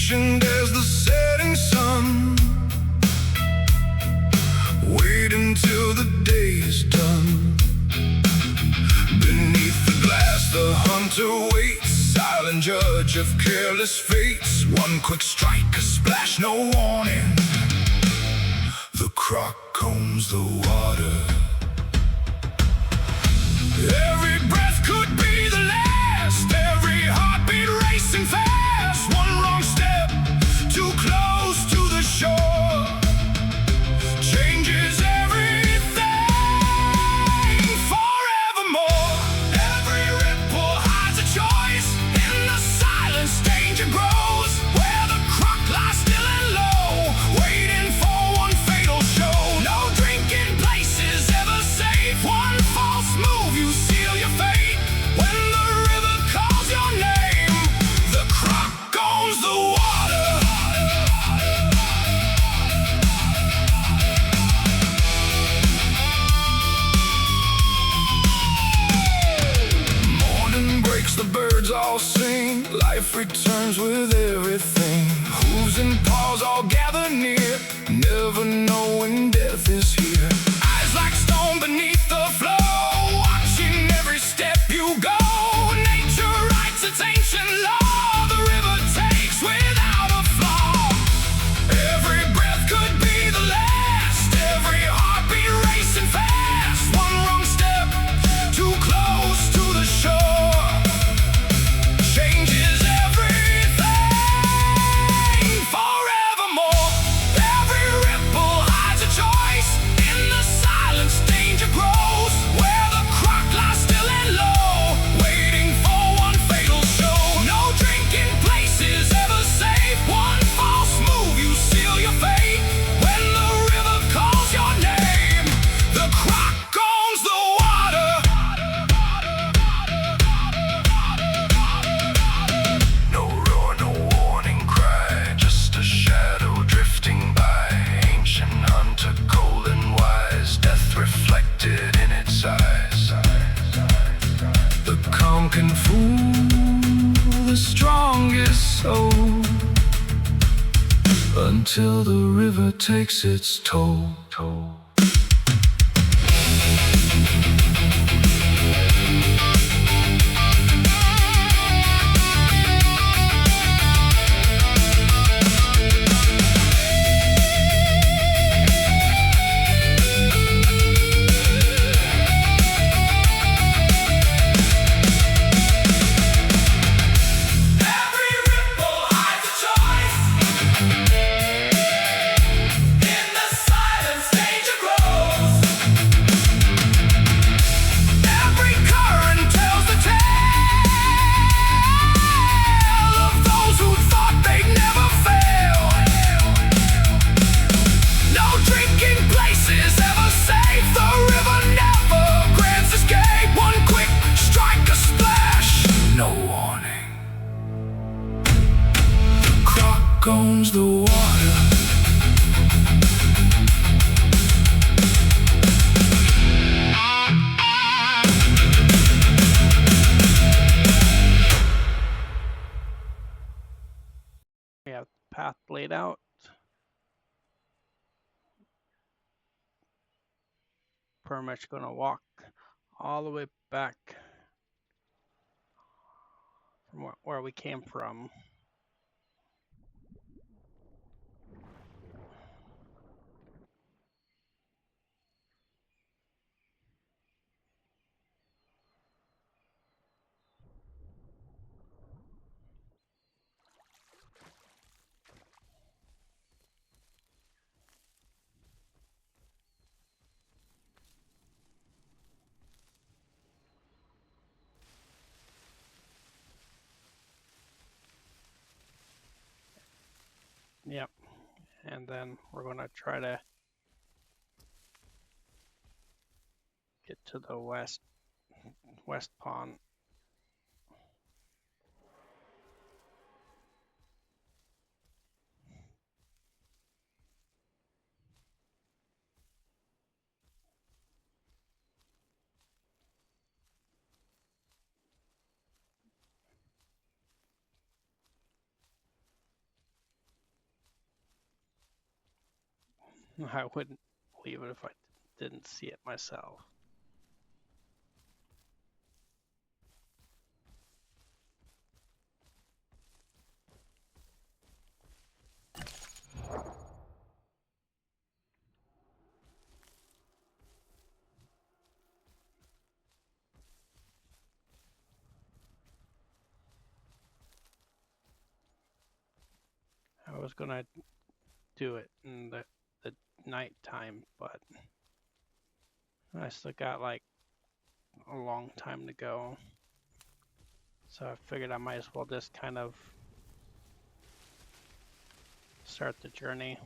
patient as the setting sun. Wait until the day is done. Beneath the glass the hunter waits, silent judge of careless fates. One quick strike, a splash, no warning. The croc combs the water. Every breath could be the last, every heartbeat racing fast. One wrong step, too close to the shore, changes everything forevermore. Every ripple hides a choice, in the silence danger grows. Where the croc lies still and low, waiting for one fatal show. No drinking place is ever safe, one false move you seal your fate. When the river calls your name, the croc owns the water. Morning breaks, the birds all sing, life returns with everything. Hooves and paws all gather near, never knowing death is here. Eyes like stone beneath the flow, watching every step you go. Nature writes its ancient law, the river takes without a flaw. Every breath could be the last, every heartbeat racing fast. One wrong step, too close to the shore, changes everything forevermore. Every ripple hides a choice, in the silence danger grows. Where the croc lies still and low, waiting for one fatal show. No drinking place is ever safe, one false move you seal your fate. When the river calls your name, the croc owns the water. No roar, no warning cry, just a shadow drifting by. Ancient hunter, cold and wise, death reflected in its eyes. The calm can fool the strongest soul, until the river takes its toll. Every ripple hides a choice, in the silence danger grows. Every current tells the tale of those who thought they'd never fail. No drinking place is ever safe, the river never grants escape. One quick strike, a splash, no warning. The croc owns the water. We have the path laid out. Pretty much gonna walk all the way back from where we came from. Yep. And then we're gonna try to get to the west pond. I wouldn't believe it if I didn't see it myself. I was gonna do it in the nighttime, but I still got like a long time to go. So I figured I might as well just kind of start the journey.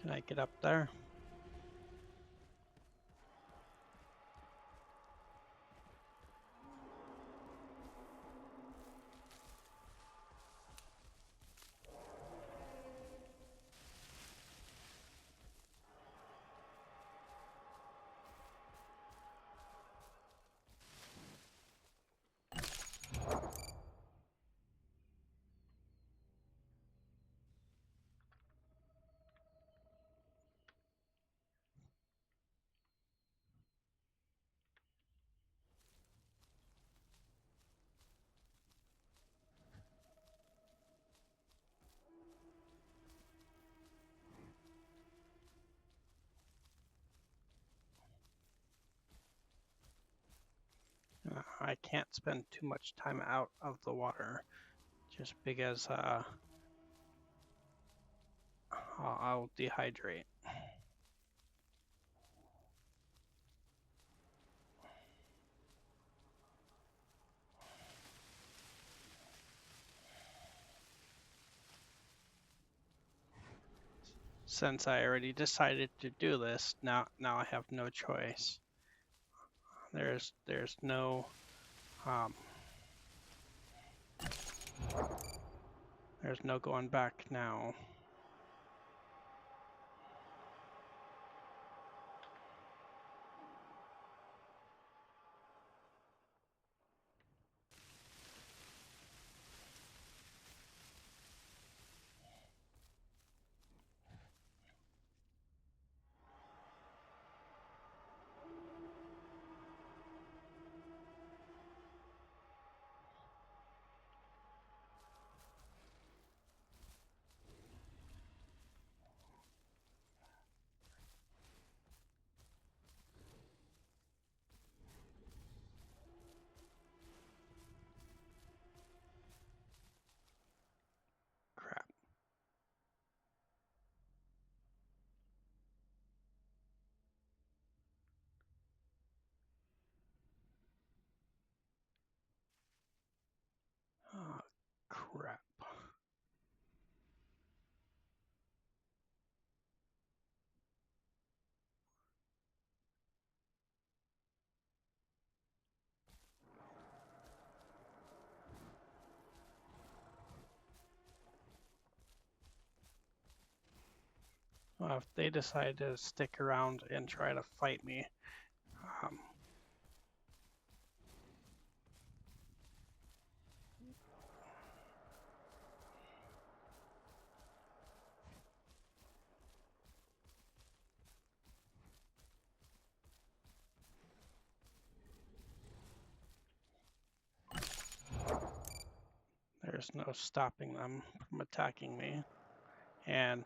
Can I get up there? I can't spend too much time out of the water just because I'll dehydrate. Since I already decided to do this, now I have no choice. There's no there's no going back now. Crap. Oh, crap. Well, if they decide to stick around and try to fight me, um, there's no stopping them from attacking me. And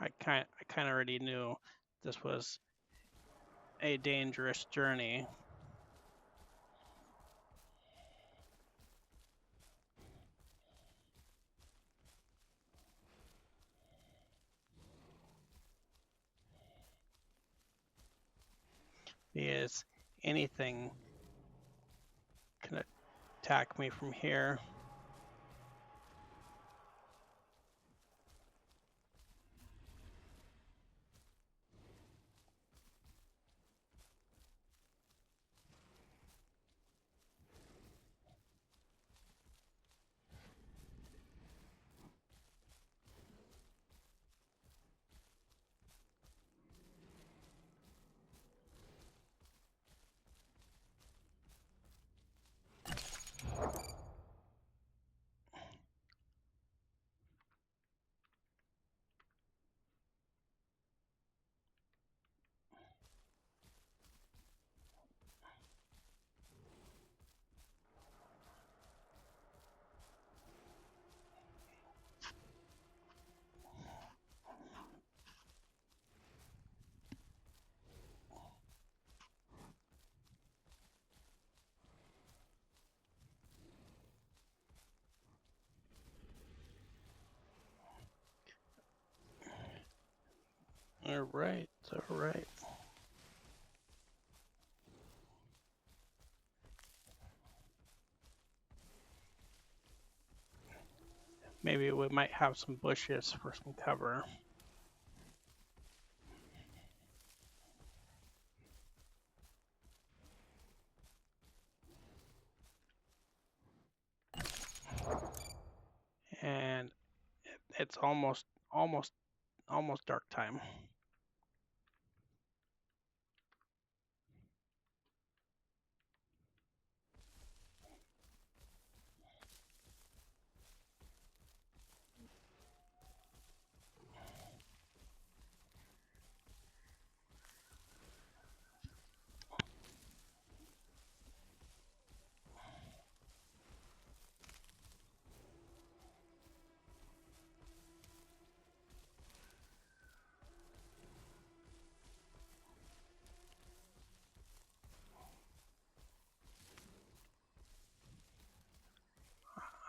I kind of already knew this was a dangerous journey. Because anything can attack me from here. All right, all right. Maybe we might have some bushes for some cover. And it's almost dark time.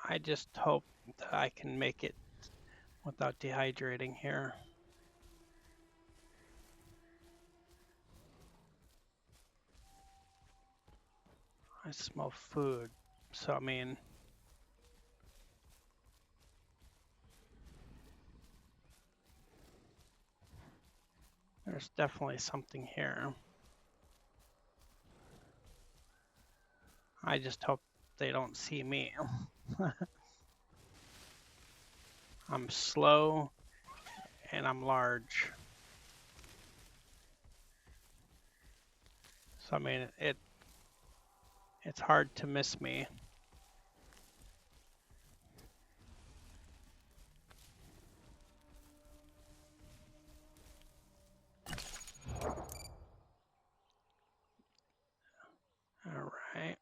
I just hope that I can make it without dehydrating here. I smell food, so I mean, there's definitely something here. I just hope they don't see me. I'm slow and I'm large. So I mean, it's hard to miss me. All right.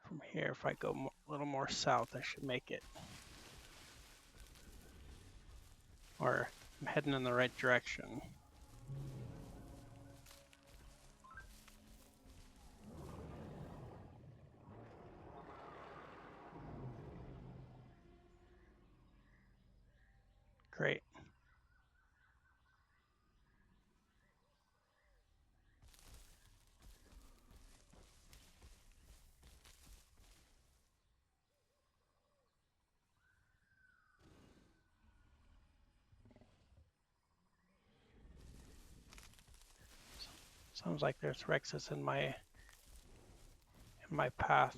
From here, if I go a little more south, I should make it. Or I'm heading in the right direction. Great. Sounds like there's Rexes in my path.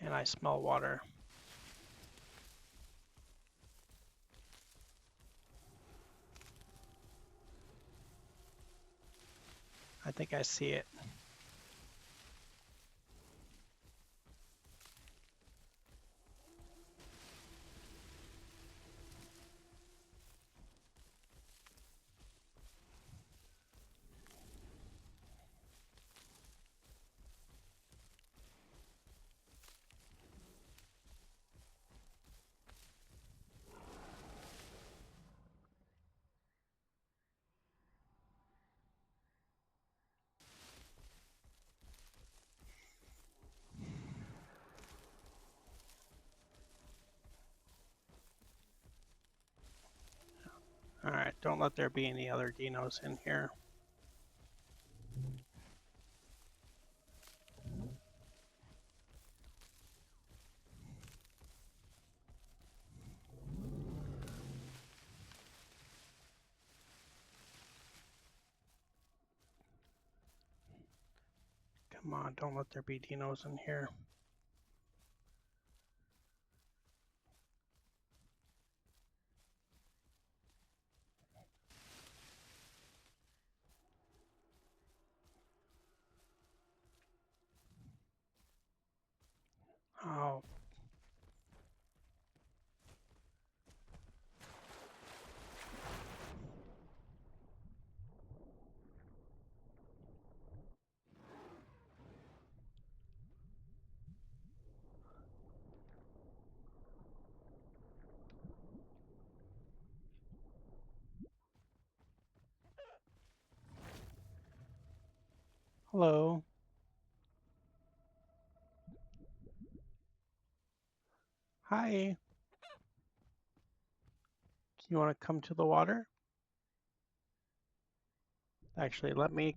And I smell water. I think I see it. All right, don't let there be any other dinos in here. Come on, don't let there be dinos in here. Oh. Hello. Hi. You want to come to the water? Actually, let me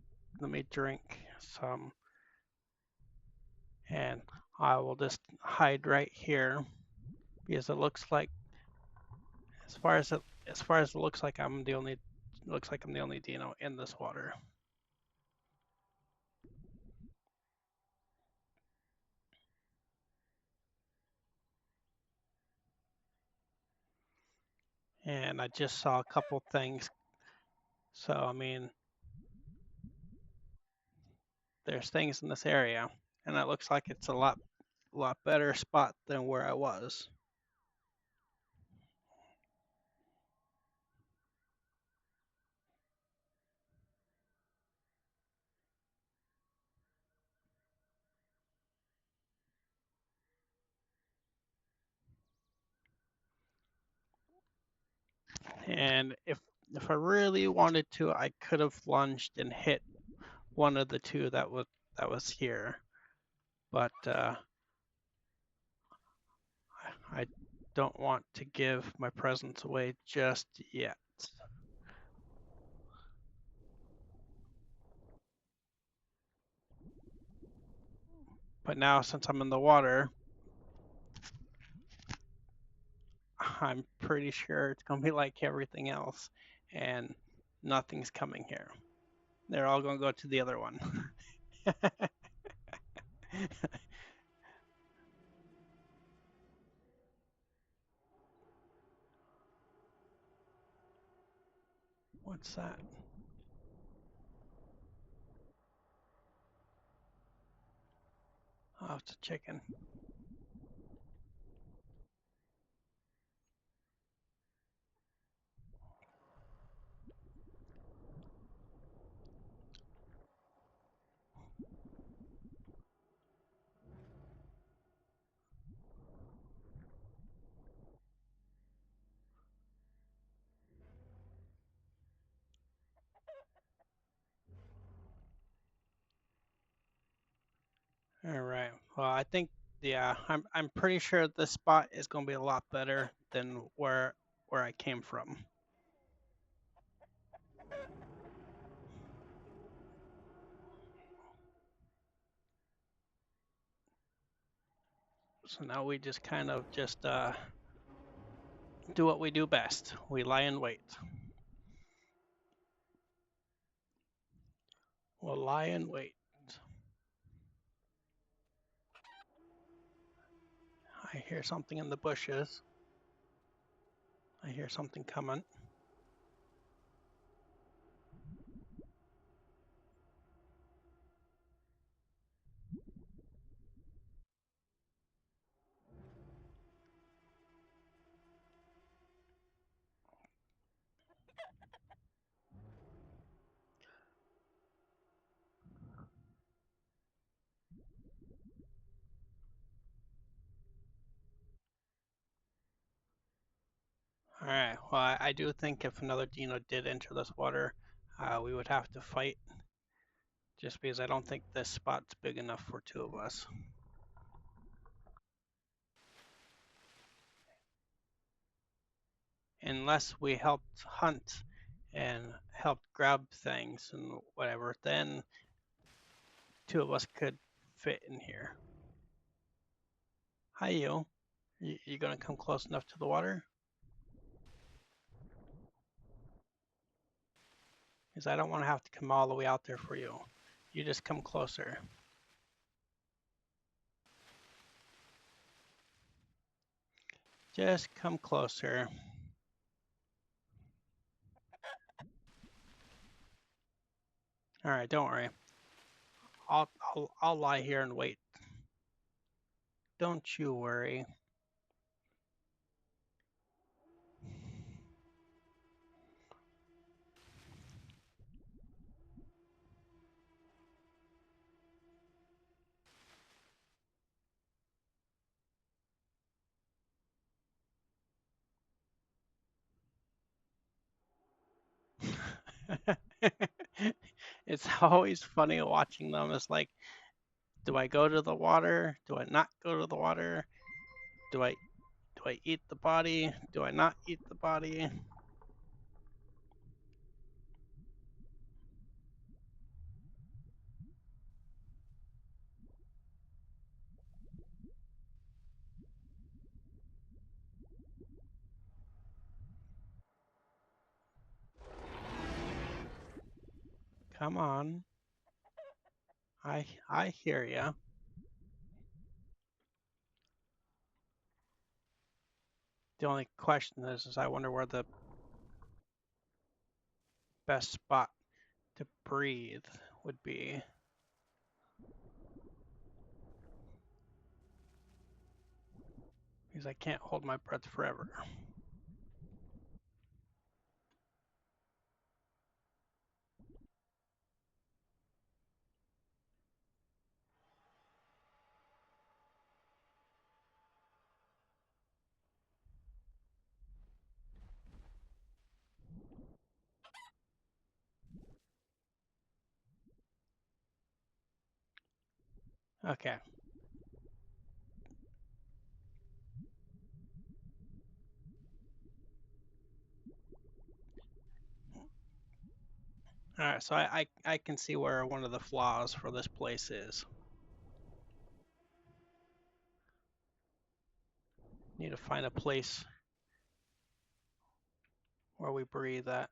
drink some, and I will just hide right here because it looks like, as far as it looks like, I'm the only Dino in this water. And I just saw a couple things. So I mean, there's things in this area, and it looks like it's a lot better spot than where I was. And if I really wanted to, I could have lunged and hit one of the two that was here, but I don't want to give my presence away just yet. But now, since I'm in the water, I'm pretty sure it's gonna be like everything else, and nothing's coming here. They're all gonna go to the other one. What's that? Oh, it's a chicken. All right. Well, I think, yeah, I'm pretty sure this spot is gonna be a lot better than where I came from. So now we just kind of just do what we do best. We lie in wait. We'll lie in wait. I hear something in the bushes. I hear something coming. All right. Well, I do think if another Dino did enter this water, we would have to fight, just because I don't think this spot's big enough for two of us. Unless we helped hunt and helped grab things and whatever, then two of us could fit in here. Hi, you. You gonna come close enough to the water? Because I don't want to have to come all the way out there for you. You just come closer. Just come closer. All right, don't worry. I'll lie here and wait. Don't you worry. It's always funny watching them. It's like, do I go to the water? Do I not go to the water? Do I Do I eat the body? Do I not eat the body? Come on. I hear ya. The only question is I wonder where the best spot to breathe would be. Because I can't hold my breath forever. Okay. All right, so I can see where one of the flaws for this place is. Need to find a place where we breathe at.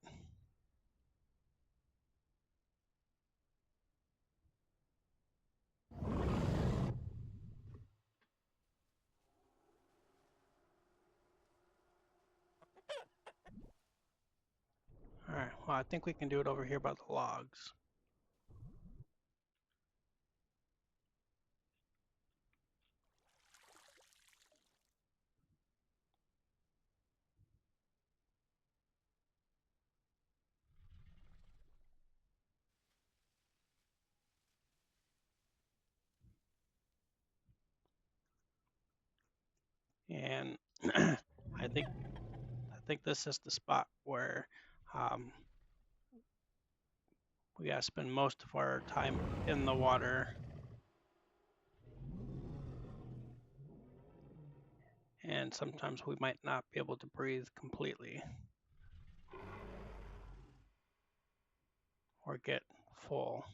All right, well, I think we can do it over here by the logs. And I think this is the spot where we gotta spend most of our time in the water. And sometimes we might not be able to breathe completely or get full.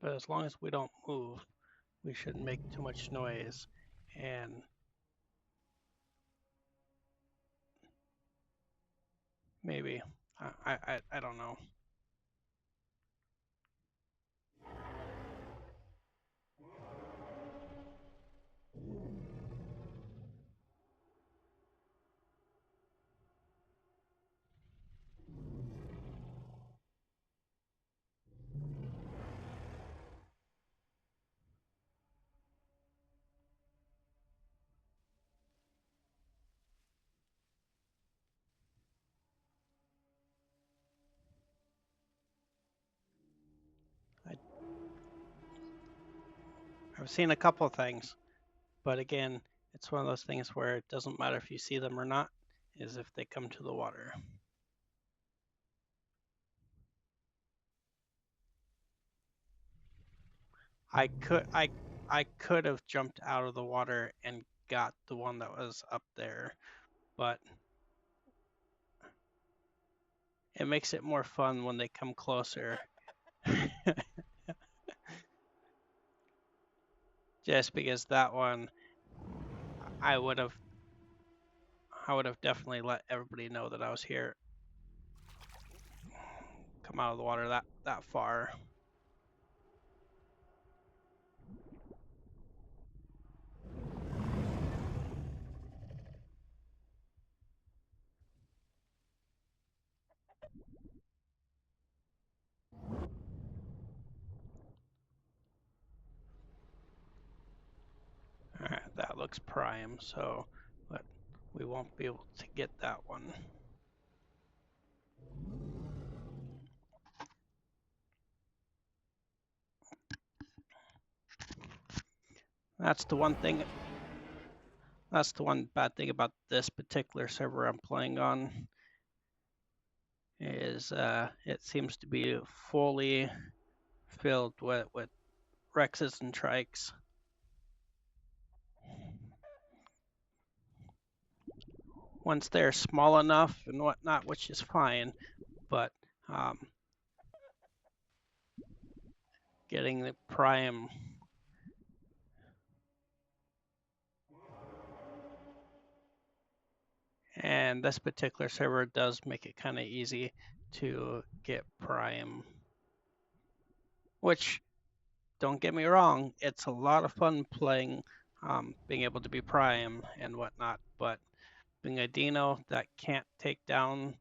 But as long as we don't move, we shouldn't make too much noise. And maybe, I don't know. I've seen a couple of things, but again, it's one of those things where it doesn't matter if you see them or not, is if they come to the water. I could have jumped out of the water and got the one that was up there, but it makes it more fun when they come closer. Just because that one, I would have definitely let everybody know that I was here. Come out of the water that far. All right, that looks prime, so but we won't be able to get that one. That's the one thing. That's the one bad thing about this particular server I'm playing on is it seems to be fully filled with Rexes and Trikes. Once they're small enough and whatnot, which is fine, but getting the prime and this particular server does make it kind of easy to get prime, which don't get me wrong, it's a lot of fun playing, being able to be prime and whatnot, but being a Dino that can't take down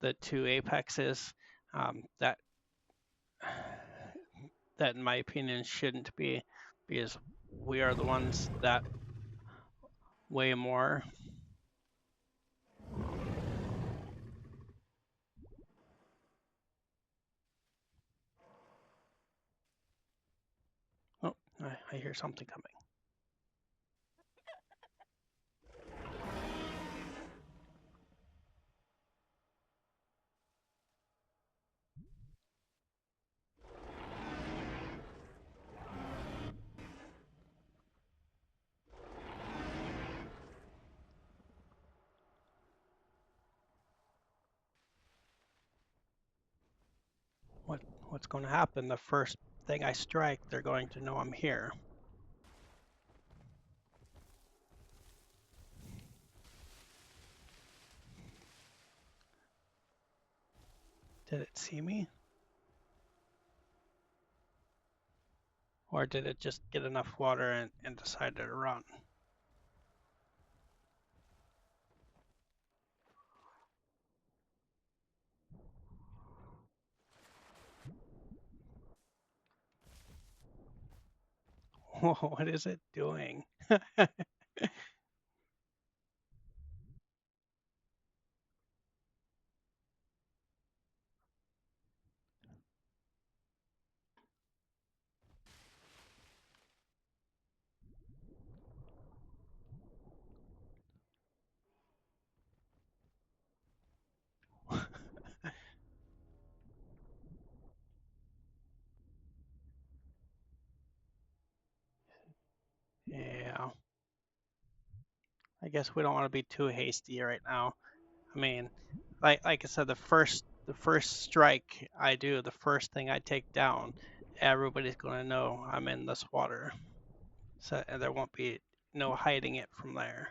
the two apexes, that in my opinion shouldn't be, because we are the ones that weigh more. Oh, I hear something coming. What's going to happen? The first thing I strike, they're going to know I'm here. Did it see me? Or did it just get enough water and decide to run? Whoa, what is it doing? Yeah. I guess we don't want to be too hasty right now. I mean, like I said, the first strike I do, the first thing I take down, everybody's gonna know I'm in this water. So and there won't be no hiding it from there.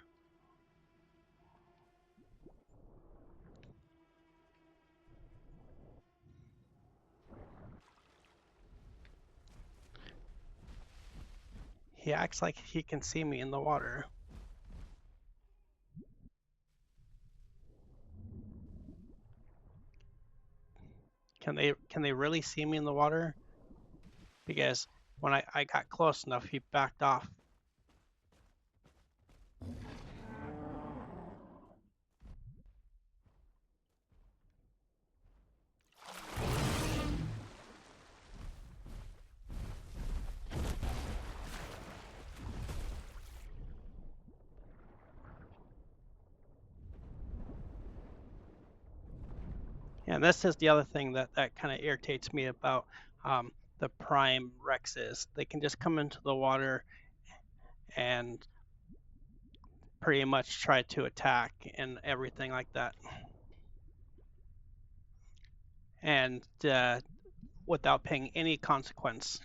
He acts like he can see me in the water. Can they really see me in the water? Because when I got close enough, he backed off. And this is the other thing that kind of irritates me about the prime Rexes. They can just come into the water and pretty much try to attack and everything like that. And without paying any consequence.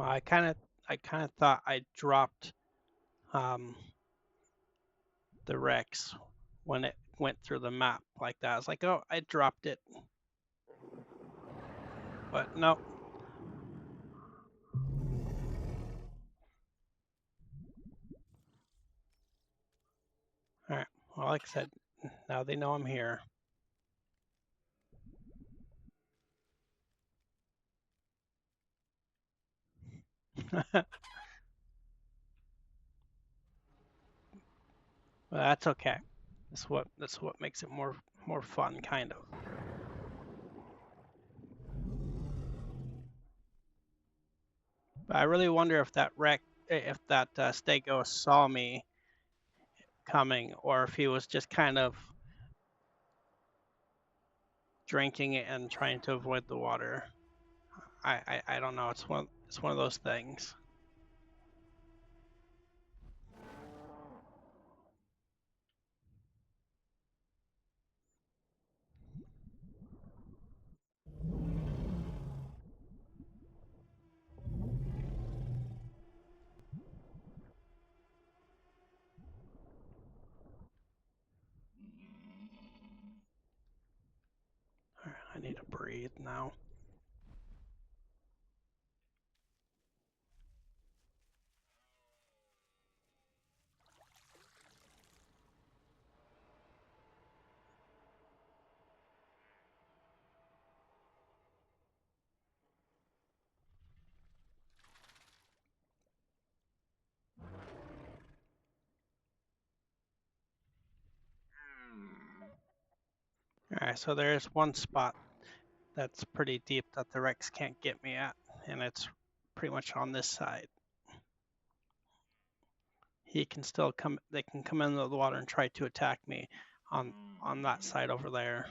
Well, I kind of thought I dropped the Rex when it went through the map like that. I was like, oh, I dropped it. But no. All right. Well, like I said, now they know I'm here. Well, that's okay. That's what makes it more fun, kind of. But I really wonder if that Stego saw me coming, or if he was just kind of drinking it and trying to avoid the water. I don't know. It's one of those things. All right, I need to breathe now. All right, so there's one spot that's pretty deep that the Rex can't get me at, and it's pretty much on this side. He can still come. They can come into the water and try to attack me on that side over there.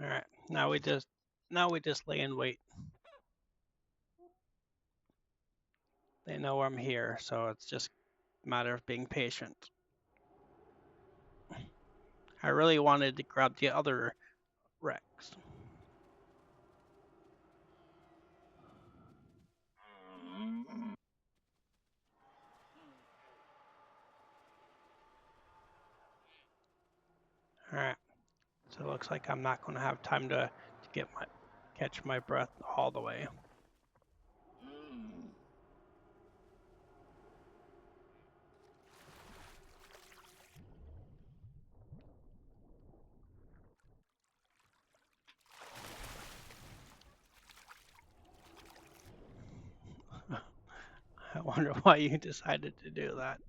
All right, now we just lay in wait. They know I'm here, so it's just a matter of being patient. I really wanted to grab the other Rex. All right, so it looks like I'm not going to have time to catch my breath all the way. I wonder why you decided to do that.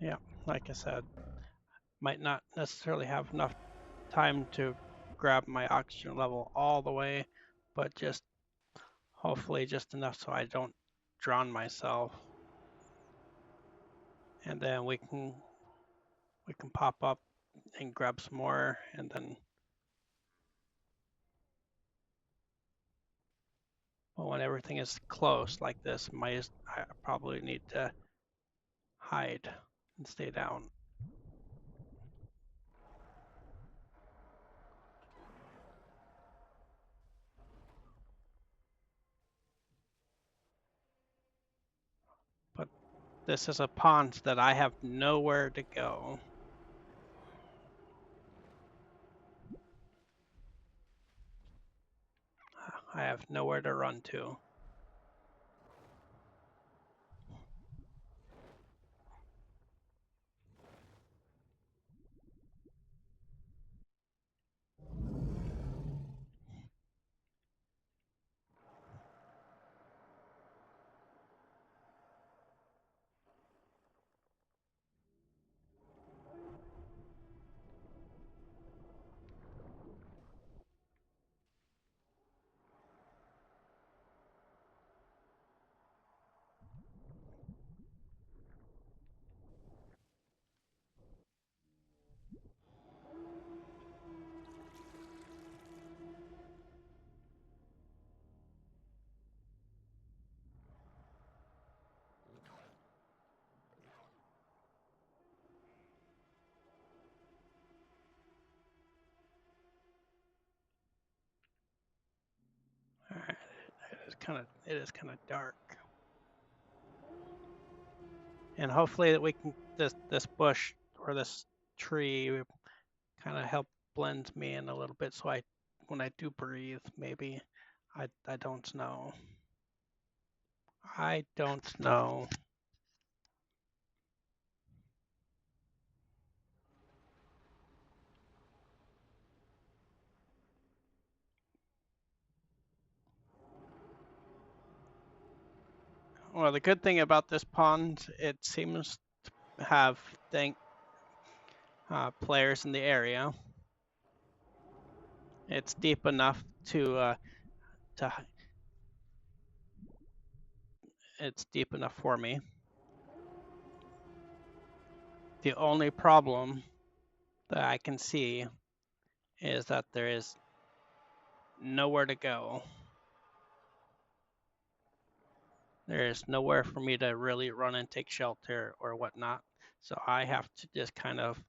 Yeah, like I said, might not necessarily have enough time to grab my oxygen level all the way, but just hopefully just enough so I don't drown myself. And then we can pop up and grab some more, and then well, when everything is close like this, I probably need to hide and stay down. But this is a pond that I have nowhere to go. I have nowhere to run to. All right, it is kind of dark. And hopefully that we can this bush or this tree kind of help blend me in a little bit so when I do breathe, maybe I don't know. I don't know. Well, the good thing about this pond, it seems to have players in the area. It's deep enough to it's deep enough for me. The only problem that I can see is that there is nowhere to go. There is nowhere for me to really run and take shelter or whatnot. So I have to just kind of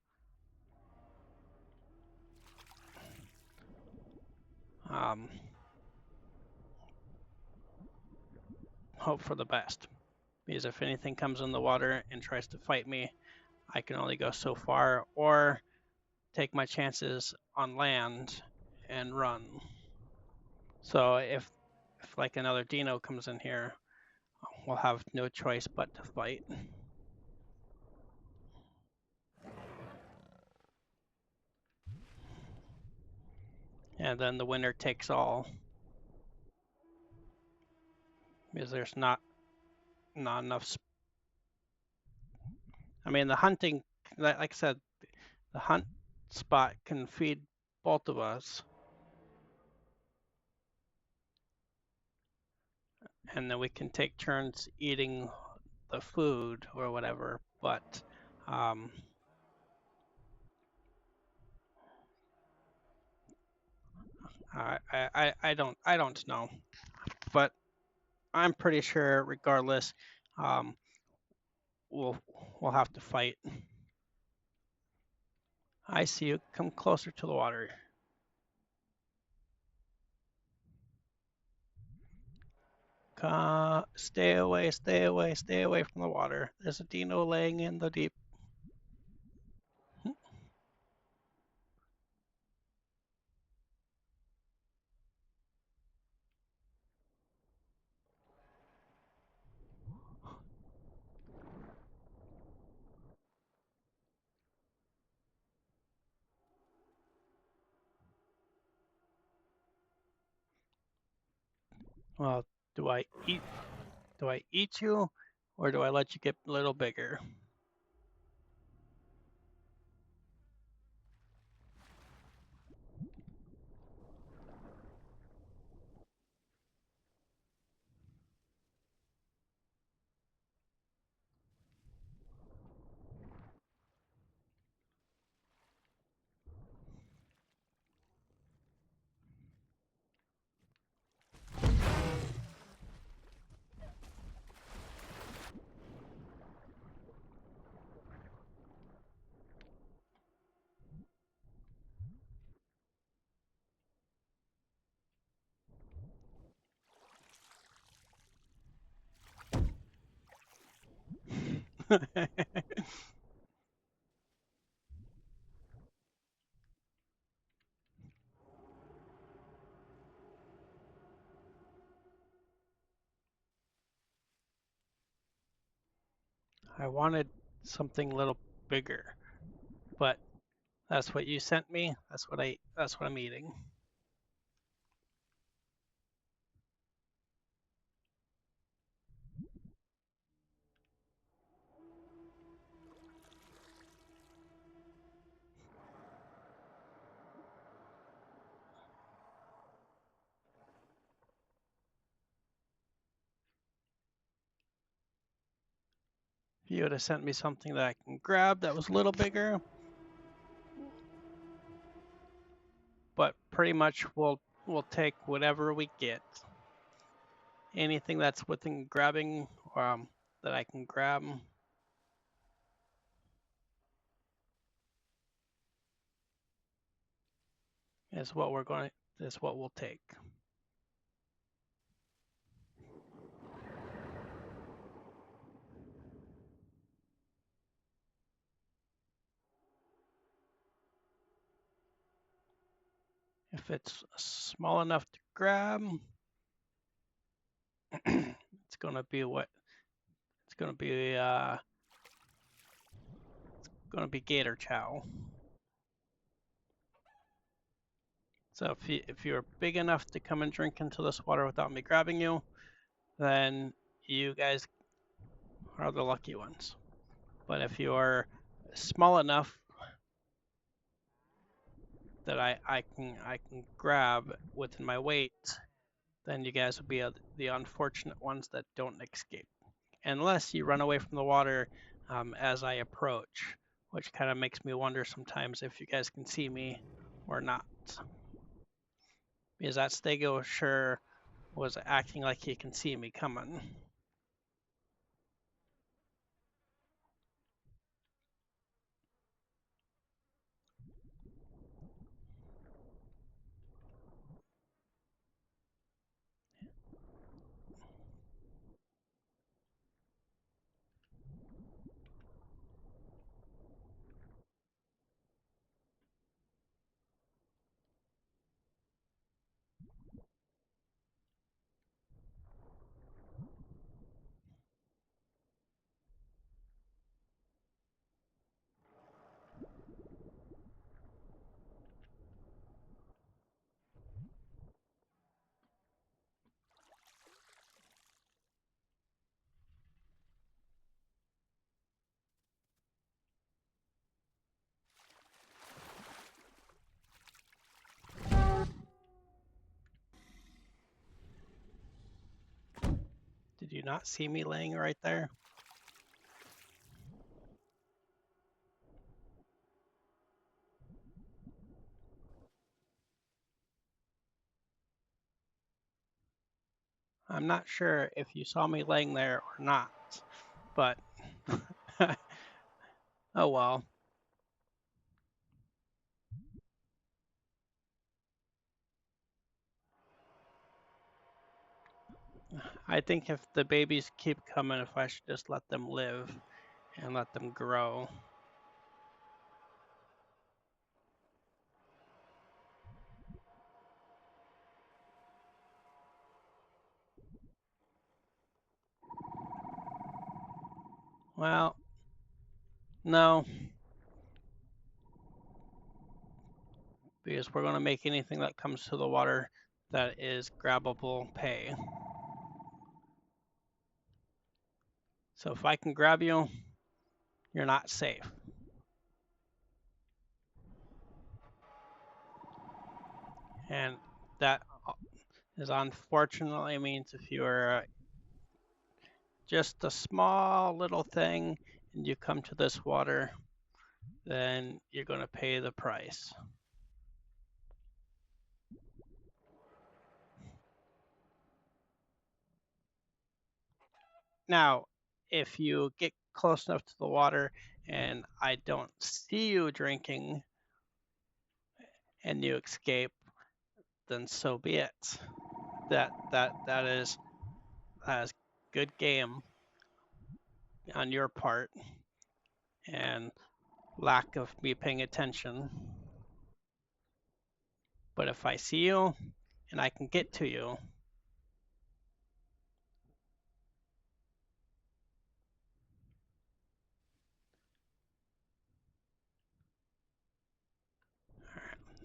hope for the best. Because if anything comes in the water and tries to fight me, I can only go so far or take my chances on land and run. So if like another Dino comes in here, we'll have no choice but to fight. And then the winner takes all. Because there's not enough. I mean, the hunting, like I said, the hunt spot can feed both of us. And then we can take turns eating the food or whatever. But I don't know. But I'm pretty sure, regardless, we'll have to fight. I see you. Come closer to the water. Stay away, stay away, stay away from the water. There's a Dino laying in the deep. Well, do I eat? Do I eat you, or do I let you get a little bigger? I wanted something a little bigger, but that's what you sent me. That's what I'm eating. If you would have sent me something that I can grab that was a little bigger, but pretty much we'll take whatever we get. Anything that's within grabbing, that I can grab, is what we'll take. If it's small enough to grab, it's gonna be gator chow. So if you're big enough to come and drink into this water without me grabbing you, then you guys are the lucky ones. But if you're small enough that I can grab within my weight, then you guys will be the unfortunate ones that don't escape, unless you run away from the water as I approach, which kind of makes me wonder sometimes if you guys can see me or not. Because that stego sure was acting like he can see me coming. Did you not see me laying right there? I'm not sure if you saw me laying there or not, but oh well. I think if the babies keep coming, if I should just let them live and let them grow. Well, no, because we're going to make anything that comes to the water that is grabbable pay. So if I can grab you, you're not safe. And that is unfortunately means if you're just a small little thing and you come to this water, then you're going to pay the price. Now, if you get close enough to the water and I don't see you drinking and you escape, then so be it. That is good game. on your part and lack of me paying attention. But if I see you and I can get to you,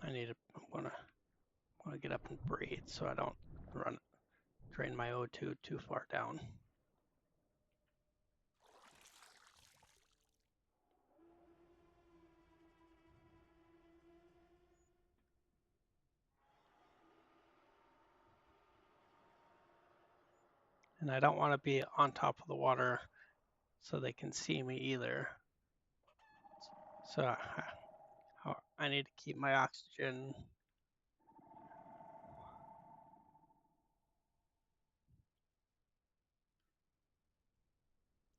I'm gonna get up and breathe so I don't drain my O2 too far down. And I don't want to be on top of the water so they can see me either. So I need to keep my oxygen.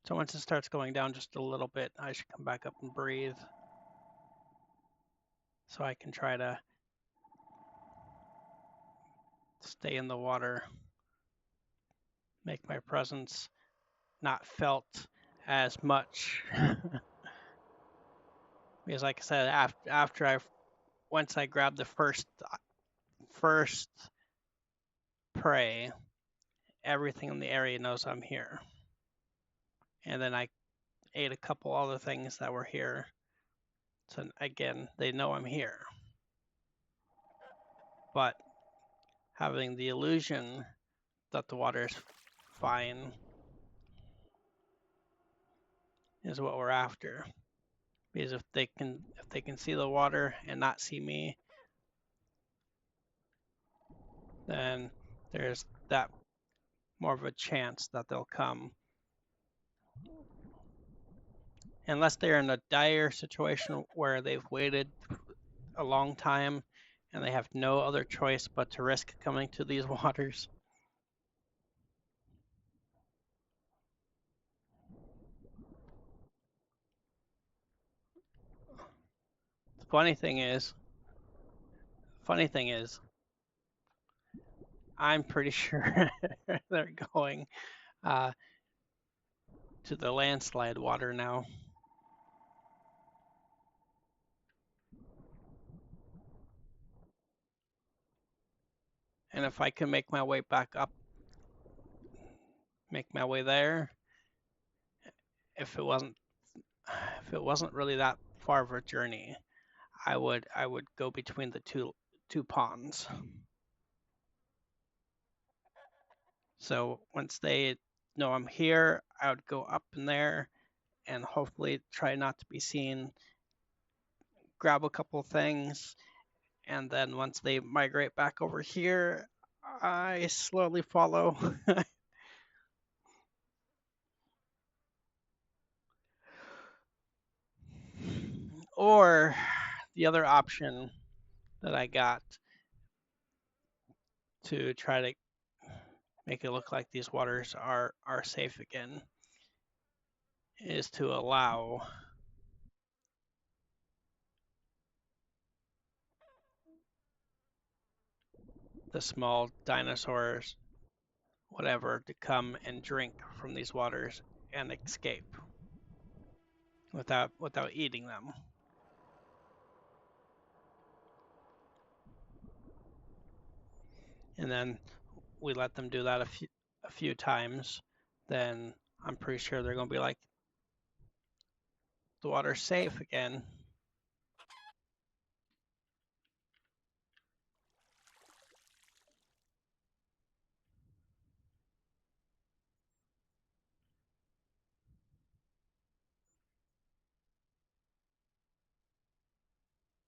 So once it starts going down just a little bit, I should come back up and breathe so I can try to stay in the water, make my presence not felt as much. Because like I said, once I grab the first prey, everything in the area knows I'm here. And then I ate a couple other things that were here. So again, they know I'm here. But having the illusion that the water is fine is what we're after. Because if they can see the water and not see me, then there's that more of a chance that they'll come. Unless they're in a dire situation where they've waited a long time and they have no other choice but to risk coming to these waters. The funny thing is, I'm pretty sure they're going to the landslide water now. And if I can make my way back up, make my way there, if it wasn't really that far of a journey, I would go between the two ponds. So once they know I'm here, I would go up in there and hopefully try not to be seen, grab a couple things, and then once they migrate back over here, I slowly follow. Or the other option that I got to try to make it look like these waters are safe again is to allow the small dinosaurs, whatever, to come and drink from these waters and escape without eating them. And then we let them do that a few times, then I'm pretty sure they're going to be like, the water's safe again.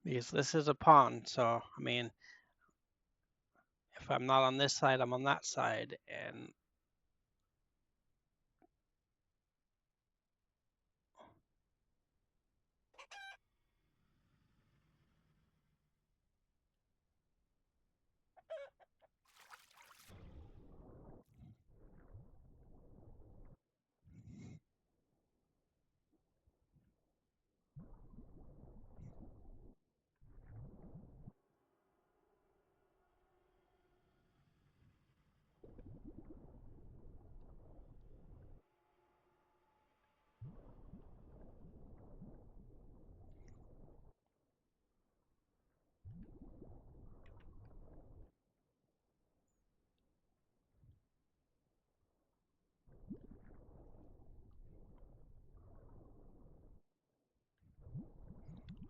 Because this is a pond, so I mean, if I'm not on this side, I'm on that side, and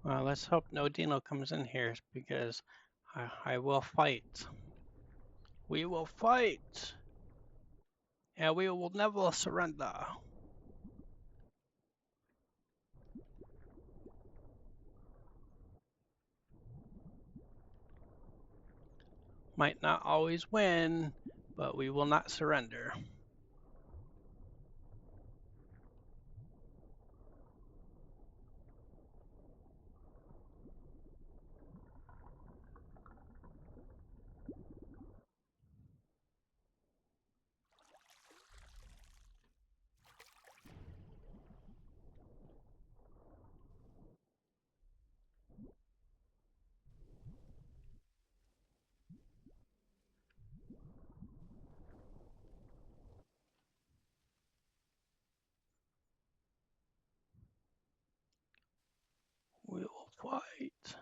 Well, let's hope no Dino comes in here because I will fight. We will fight! And we will never surrender. Might not always win, but we will not surrender. We will fight.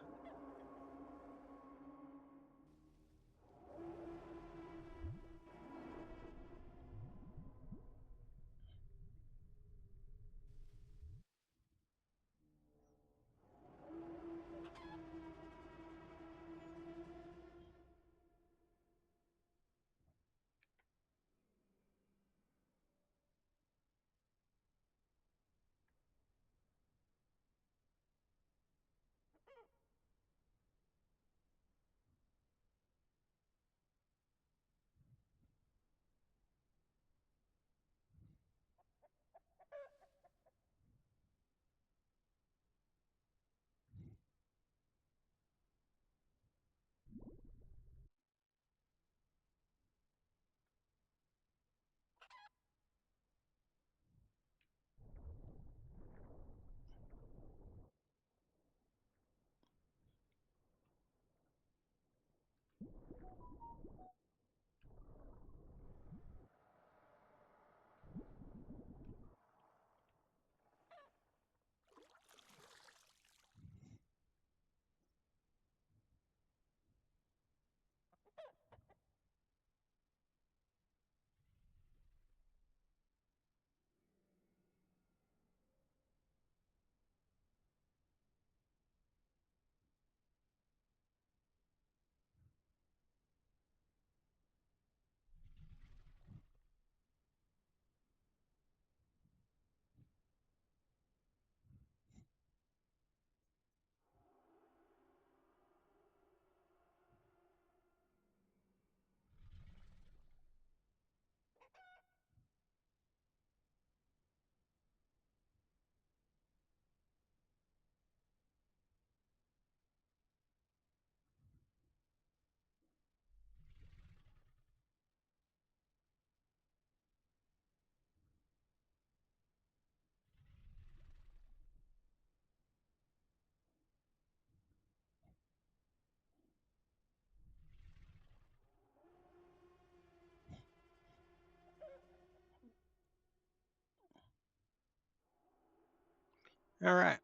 All right.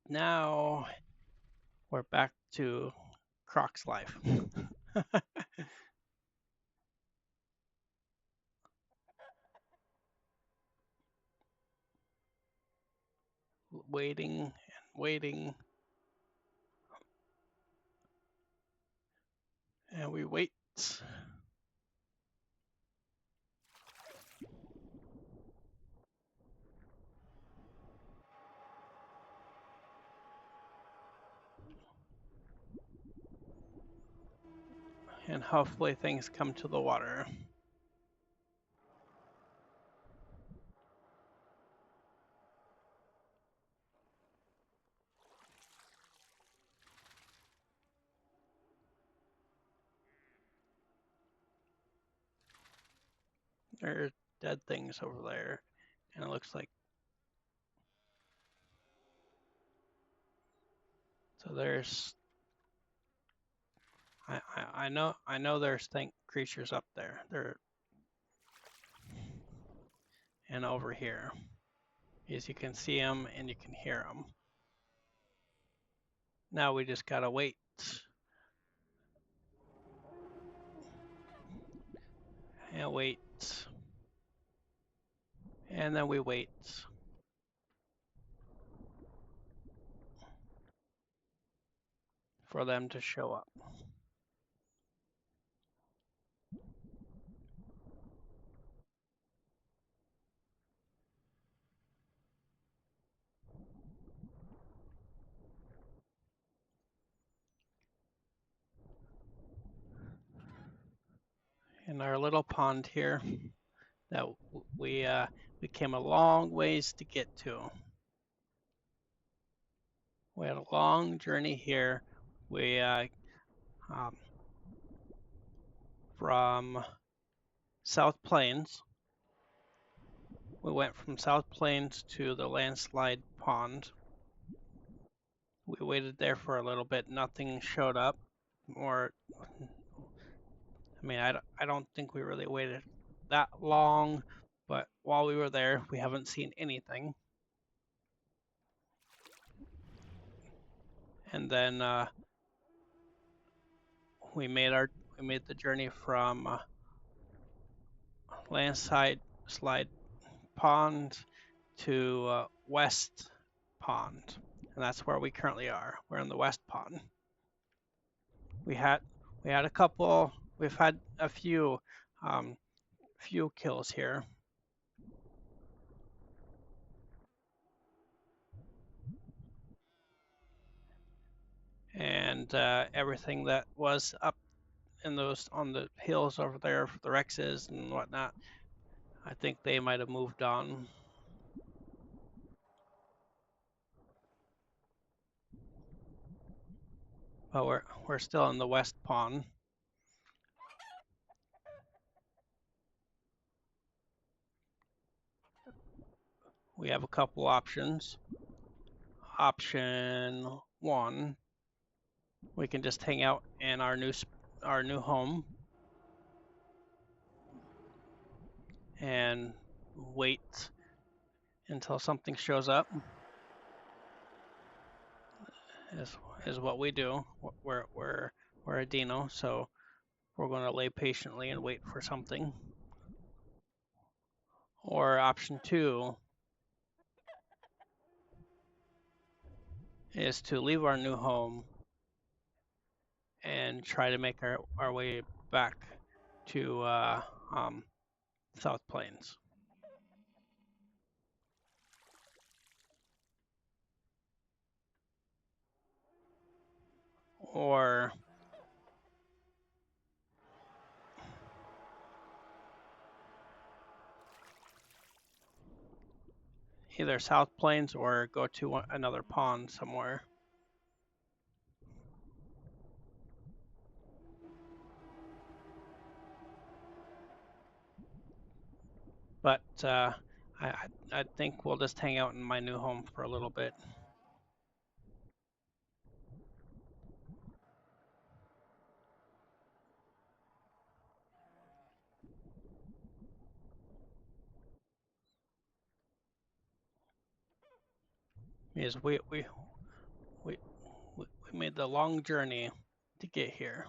Now we're back to Croc's life. Waiting and waiting. And we wait. And hopefully things come to the water. There's dead things over there. And it looks like so there's I know there's creatures up there. There and over here. As you can see them and you can hear them. Now we just gotta wait. And wait. And then we wait. for them to show up. In our little pond here that we came a long ways to get to. We had a long journey here. We from South Plains. We went from South Plains to the landslide pond. We waited there for a little bit. Nothing showed up, or I mean, I don't think we really waited that long. But while we were there, we haven't seen anything. And then we made the journey from landslide pond to west pond, and that's where we currently are. We're in the west pond. We had a couple. We've had a few kills here. And everything that was up in those on the hills over there for the Rexes and whatnot, I think they might have moved on. But we're still in the west pond. We have a couple options. Option 1, we can just hang out in our new home and wait until something shows up. Is what we do. We're a Dino, so we're going to lay patiently and wait for something. Or option 2 is to leave our new home and try to make our way back to South Plains. Or either South Plains or go to another pond somewhere. But I think we'll just hang out in my new home for a little bit. Because we made the long journey to get here.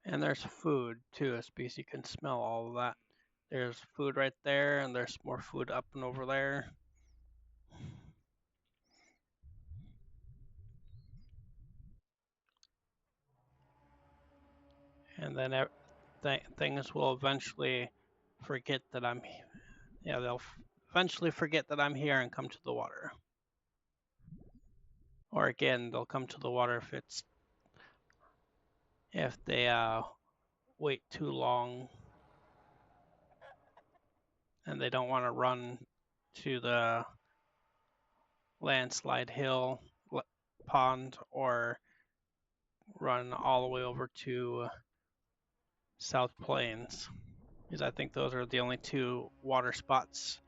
And there's food too, because you can smell all of that. There's food right there, and there's more food up and over there. And then things will eventually forget that I'm. Yeah, they'll eventually forget that I'm here and come to the water. Or again, they'll come to the water if they wait too long and they don't want to run to the landslide hill pond or run all the way over to South Plains, because I think those are the only 2 water spots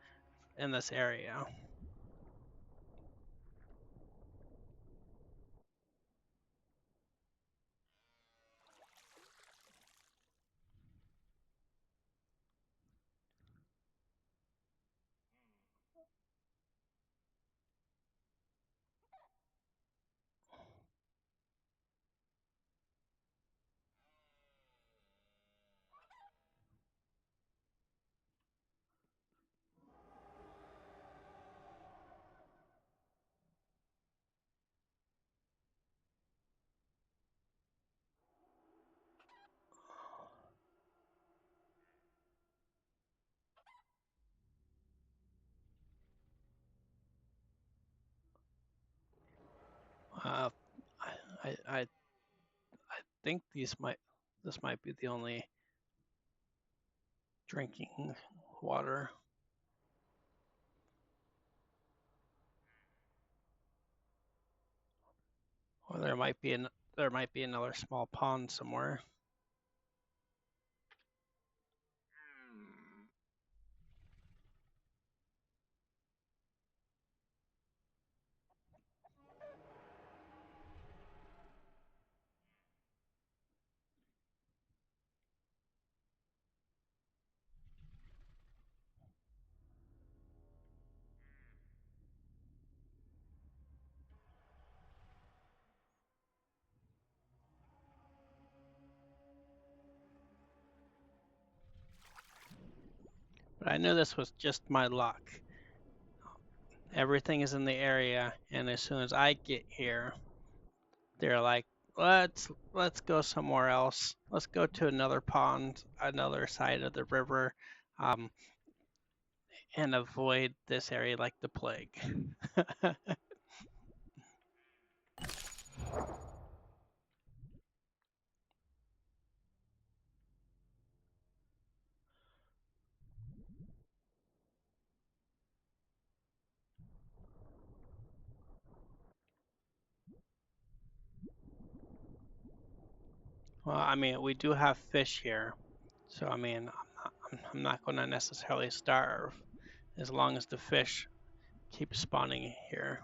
in this area. I think this might be the only drinking water. Or there might be another small pond somewhere. But I knew this was just my luck. Everything is in the area, and as soon as I get here, they're like, let's go somewhere else. Let's go to another pond, another side of the river, um, and avoid this area like the plague. Well, I mean, we do have fish here, so I mean, I'm not going to necessarily starve as long as the fish keep spawning here.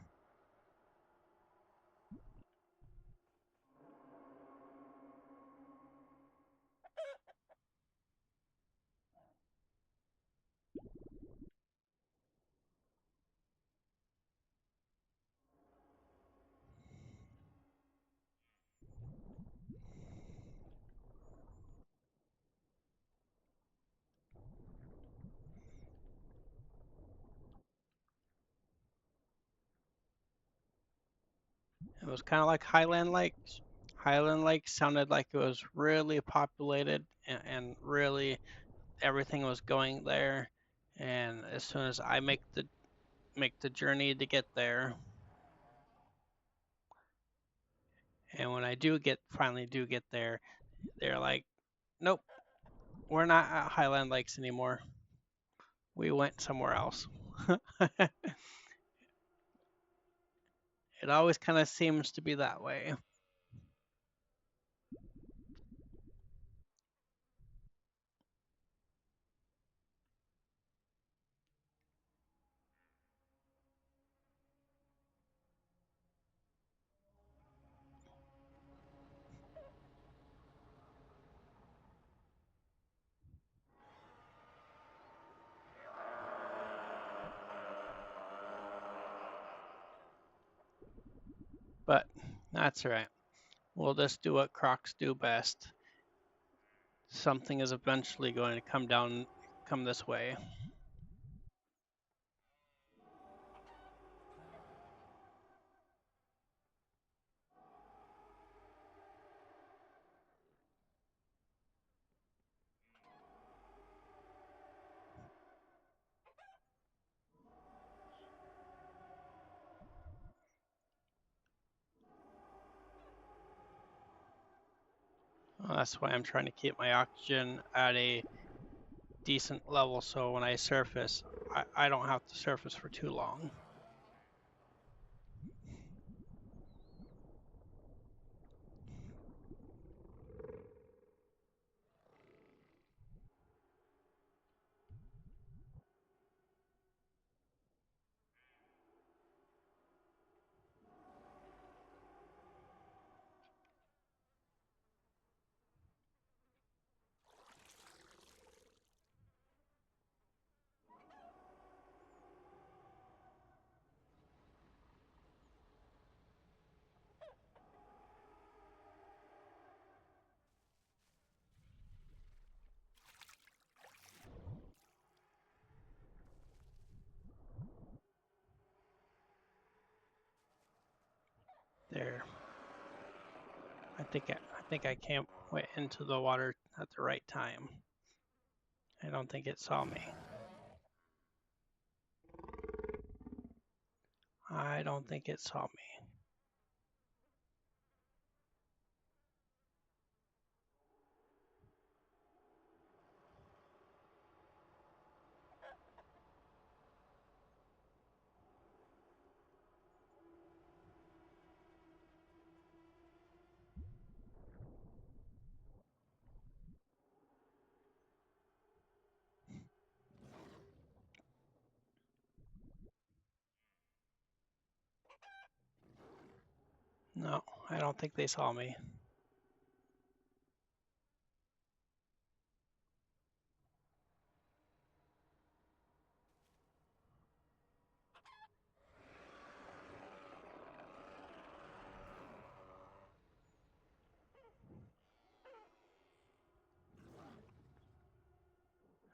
It was kind of like Highland Lakes. Highland Lake sounded like it was really populated and really everything was going there. And as soon as I make the journey to get there, and when I finally do get there, they're like, "Nope, we're not at Highland Lakes anymore. We went somewhere else." It always kind of seems to be that way. But that's all right. We'll just do what crocs do best. Something is eventually going to come this way. Well, that's why I'm trying to keep my oxygen at a decent level so when I surface, I don't have to surface for too long. There. I think I can't went into the water at the right time. I don't think it saw me. I don't think it saw me. No, I don't think they saw me.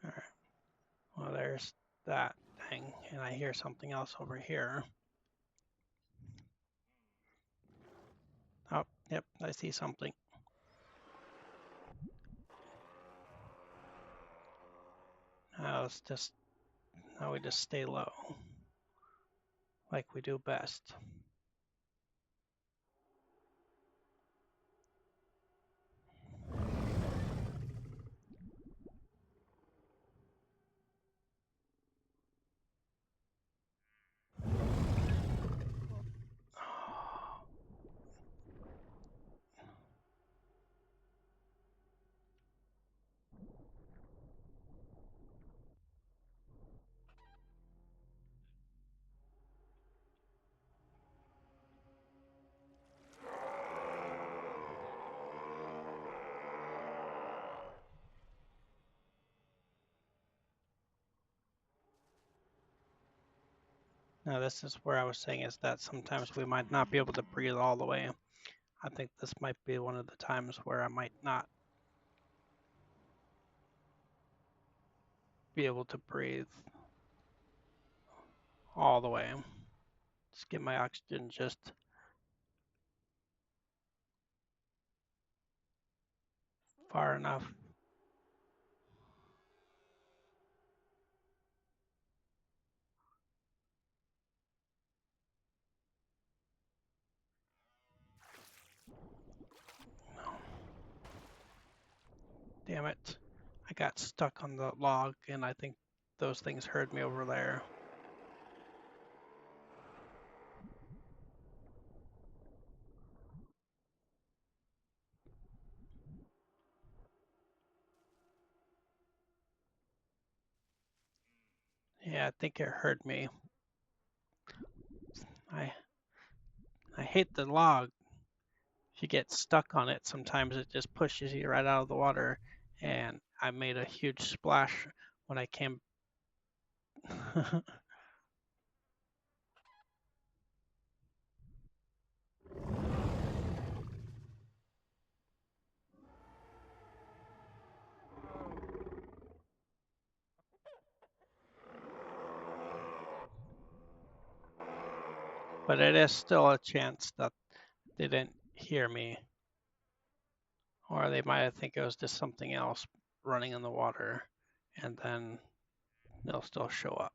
All right. Well, there's that thing, and I hear something else over here. Oh, yep, I see something. Now we just stay low, like we do best. Now this is where I was saying is that sometimes we might not be able to breathe all the way. I think this might be one of the times where I might not be able to breathe all the way. Just get my oxygen just far enough. Damn it. I got stuck on the log, and I think those things heard me over there. Yeah, I think it heard me. I hate the log. If you get stuck on it, sometimes it just pushes you right out of the water. And I made a huge splash when I came. But it is still a chance that they didn't hear me. Or they might think it was just something else running in the water. And then they'll still show up.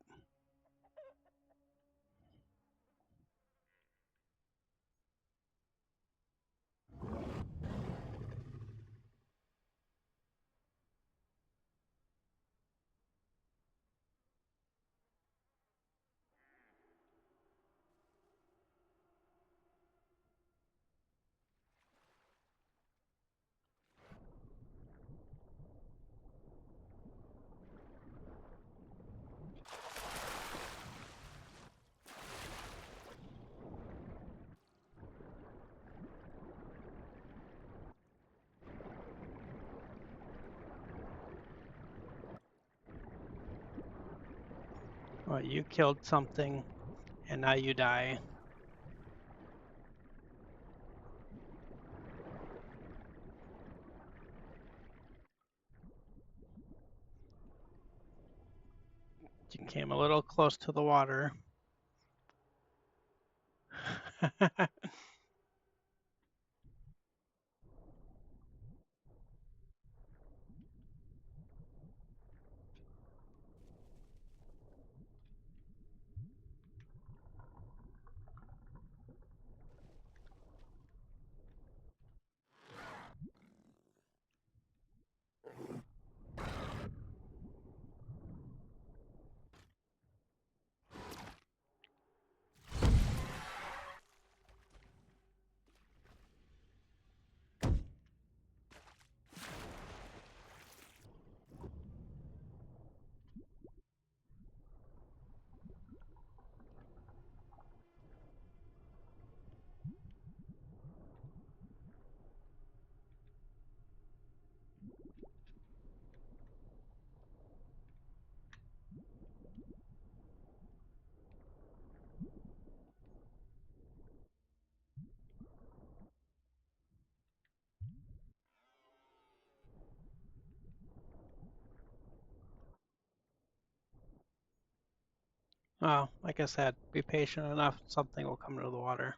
Well, you killed something, and now you die. You came a little close to the water. Oh, like I said, be patient enough, something will come into the water.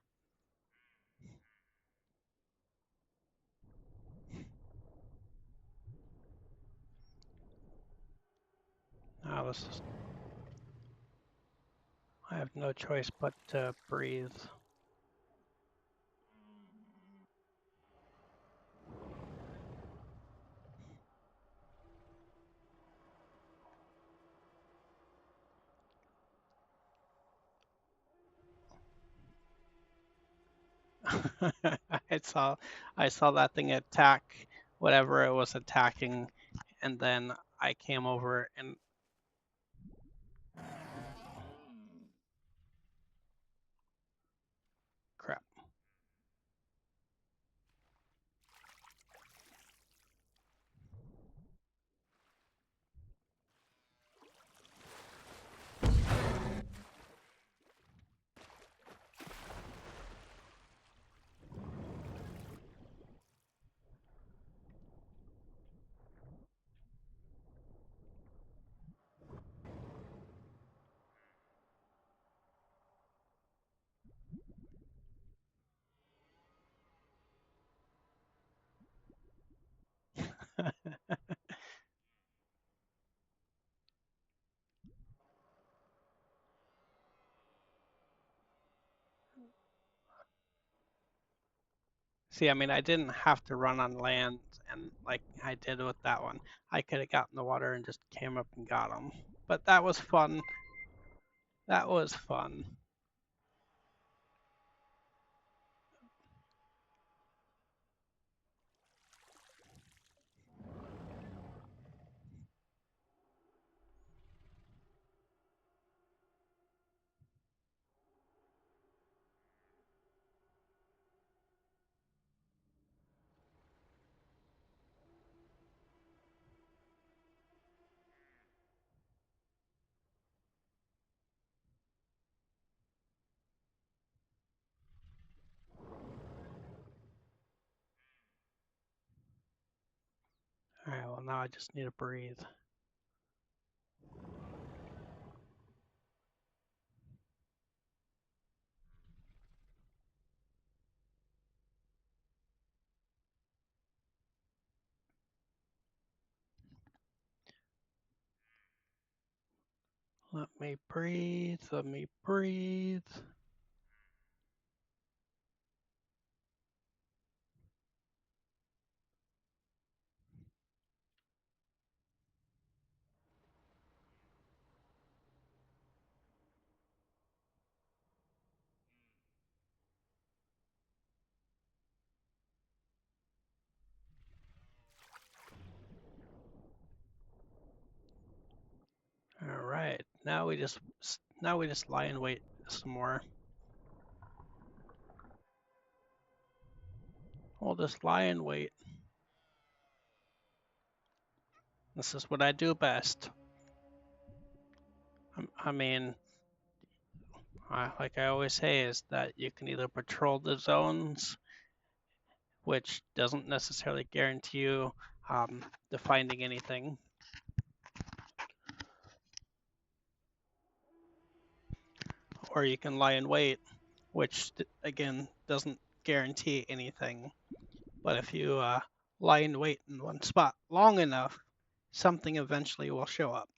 Now this is, I have no choice but to breathe. I saw that thing attack whatever it was attacking, and then I came over and crap. See, I mean, I didn't have to run on land and like I did with that one. I could have gotten the water and just came up and got them. But that was fun. That was fun. All right, well, now I just need to breathe. Let me breathe. Let me breathe. All right, now we just lie in wait some more. We'll just lie in wait. This is what I do best. I mean, like I always say, is that you can either patrol the zones, which doesn't necessarily guarantee you to finding anything, or you can lie in wait, which again doesn't guarantee anything. But if you lie in wait in one spot long enough, something eventually will show up.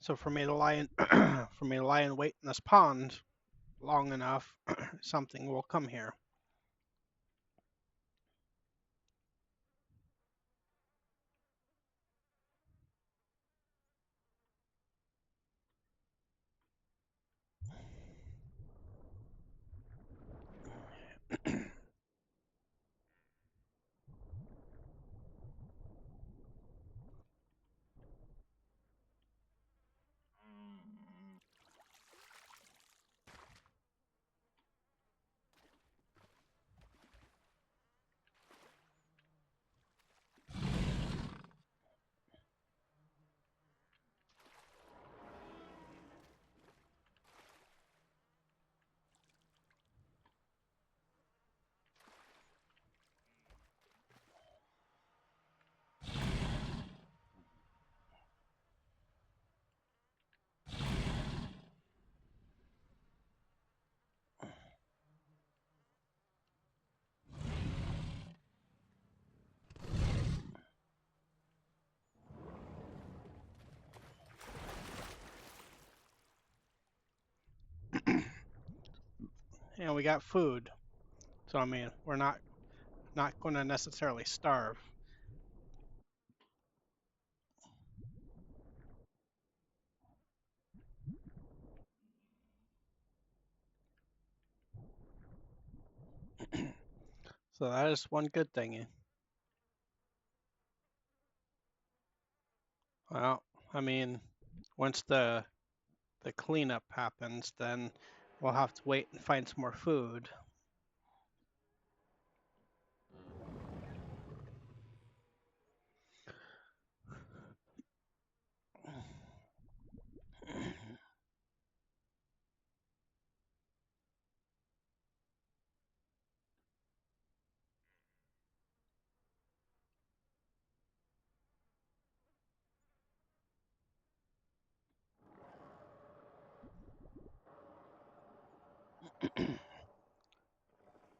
So for me to lie in wait in this pond long enough, something will come here. and we got food. So I mean, we're not going to necessarily starve. So that is one good thing. Well, I mean, once the cleanup happens, then we'll have to wait and find some more food.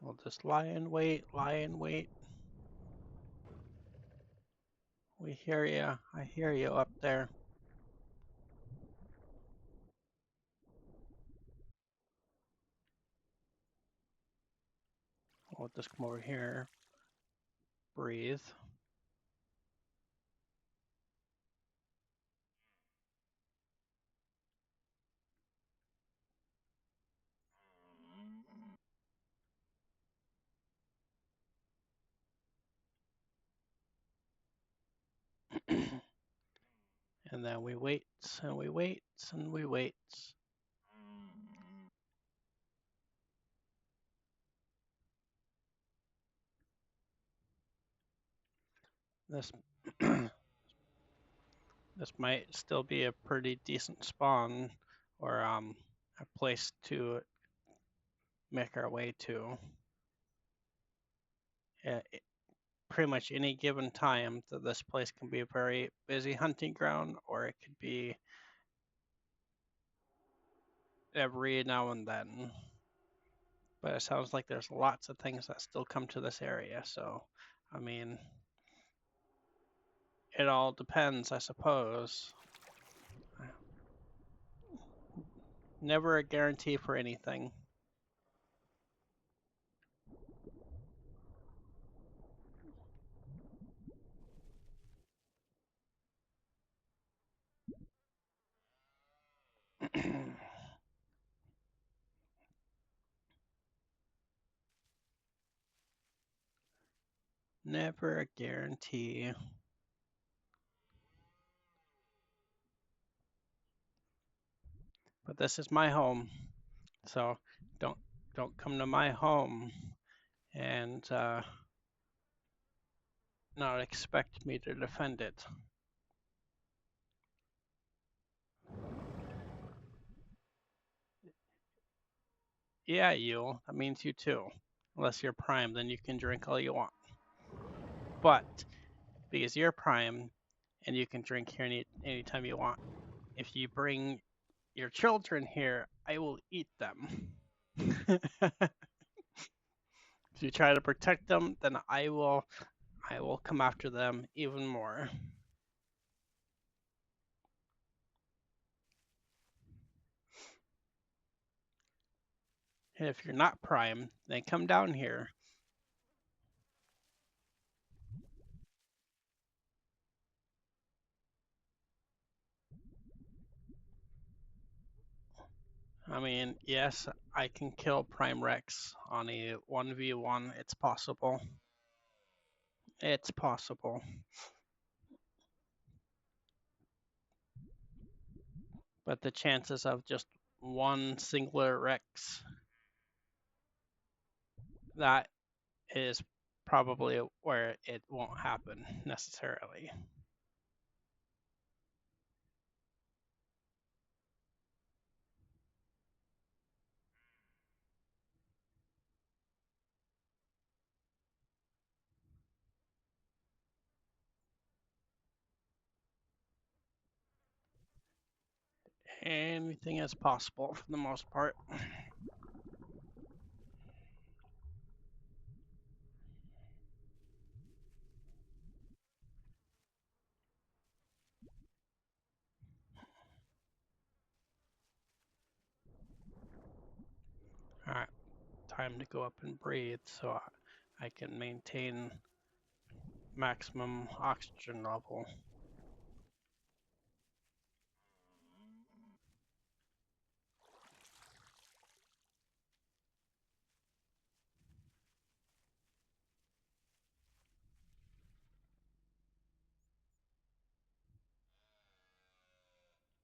We'll just lie in wait, lie in wait. We hear you. I hear you up there. We'll just come over here, breathe. And then we wait and we wait and we wait. This this might still be a pretty decent spawn or a place to make our way to. Pretty much any given time that this place can be a very busy hunting ground, or it could be every now and then. But it sounds like there's lots of things that still come to this area, so I mean, it all depends, I suppose. Never a guarantee for anything. Never a guarantee. But this is my home, so don't come to my home and not expect me to defend it. Yeah, you. That means you too. Unless you're Prime, then you can drink all you want. But because you're Prime and you can drink here anytime you want, if you bring your children here, I will eat them. If you try to protect them, then I will come after them even more. And if you're not Prime, then come down here. I mean, yes, I can kill Prime Rex on a 1v1. It's possible. It's possible. But the chances of just one singular Rex, that is probably where it won't happen necessarily. Anything is possible for the most part. All right. time to go up and breathe so I can maintain maximum oxygen level.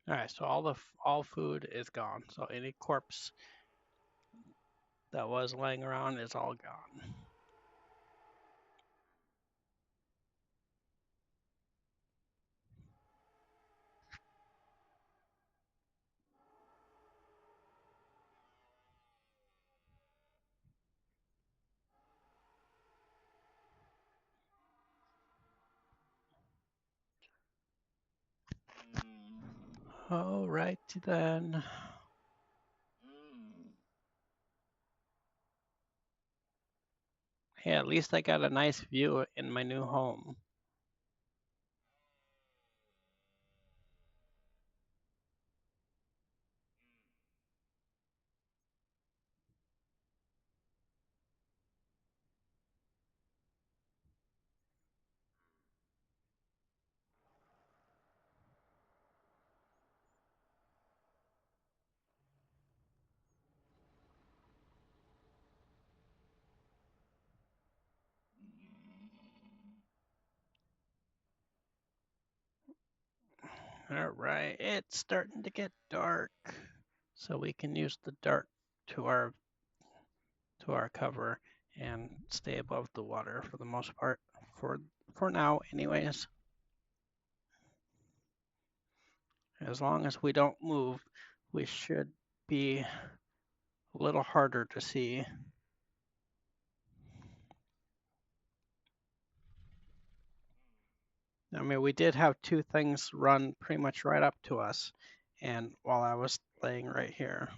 All right, so all food is gone. So any corpse that was laying around is all gone. All right then. Hey, at least I got a nice view in my new home. All right, it's starting to get dark, so we can use the dark to our cover and stay above the water for the most part for now anyways. As long as we don't move, we should be a little harder to see. I mean, we did have two things run pretty much right up to us, and while I was laying right here.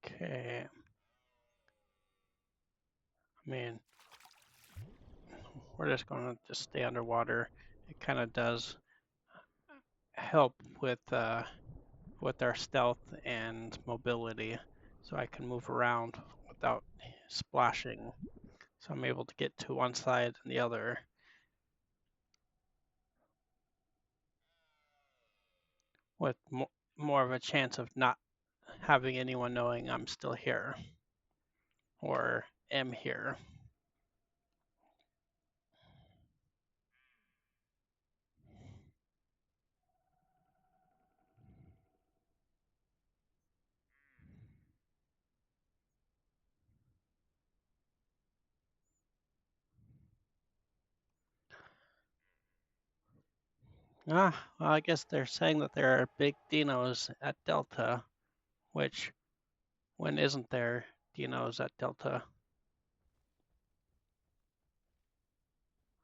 Okay. I mean, we're just going to just stay underwater. It kind of does help with our stealth and mobility, so I can move around without splashing. So I'm able to get to one side and the other with more of a chance of not having anyone knowing I'm still here or am here. Well, I guess they're saying that there are big dinos at Delta, which, when isn't there dinos at Delta?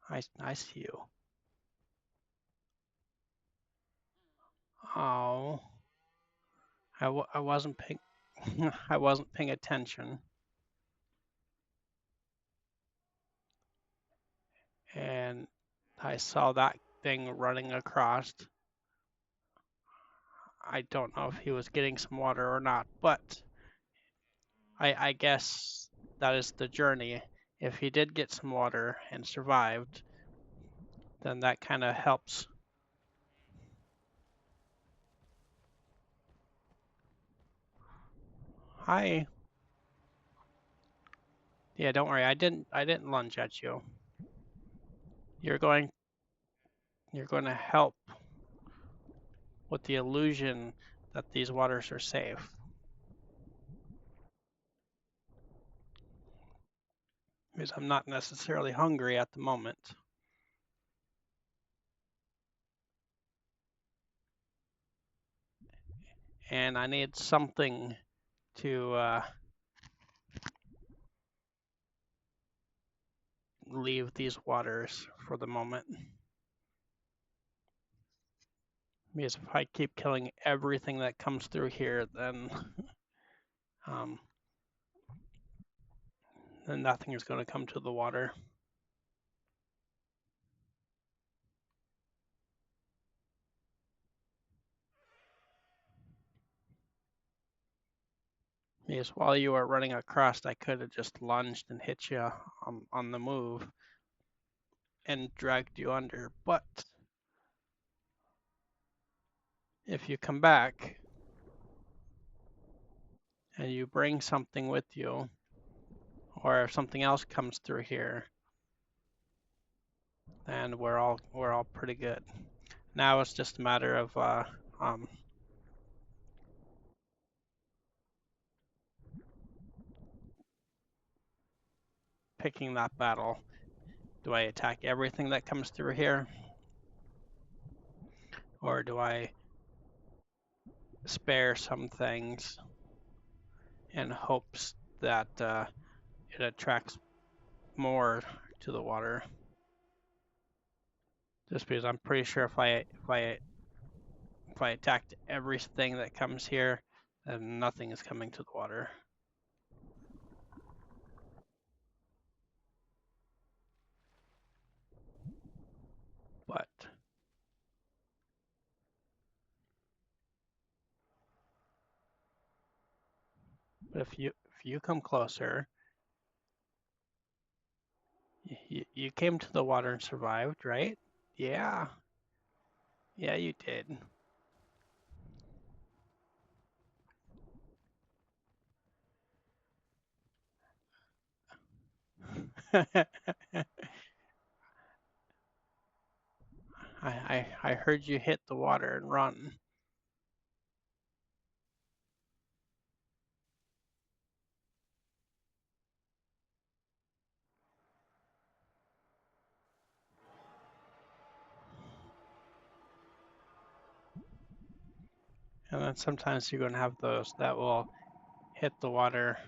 I see you. Oh, I wasn't paying I wasn't paying attention, and I saw that thing running across. I don't know if he was getting some water or not, but I guess that is the journey. If he did get some water and survived, then that kind of helps. Hi. Yeah, don't worry. I didn't lunge at you. You're going you're going to help with the illusion that these waters are safe. Because I'm not necessarily hungry at the moment. And I need something to leave these waters for the moment. Because if I keep killing everything that comes through here, um, then nothing is going to come to the water. Because while you were running across, I could have just lunged and hit you on the move and dragged you under. But if you come back and you bring something with you, or if something else comes through here, then we're all pretty good. Now it's just a matter of picking that battle. Do I attack everything that comes through here, or do I spare some things in hopes that it attracts more to the water? Just because I'm pretty sure if I attacked everything that comes here, then nothing is coming to the water. But if you come closer, you came to the water and survived, right? Yeah, yeah, you did. I heard you hit the water and run. And then sometimes you're going to have those that will hit the water.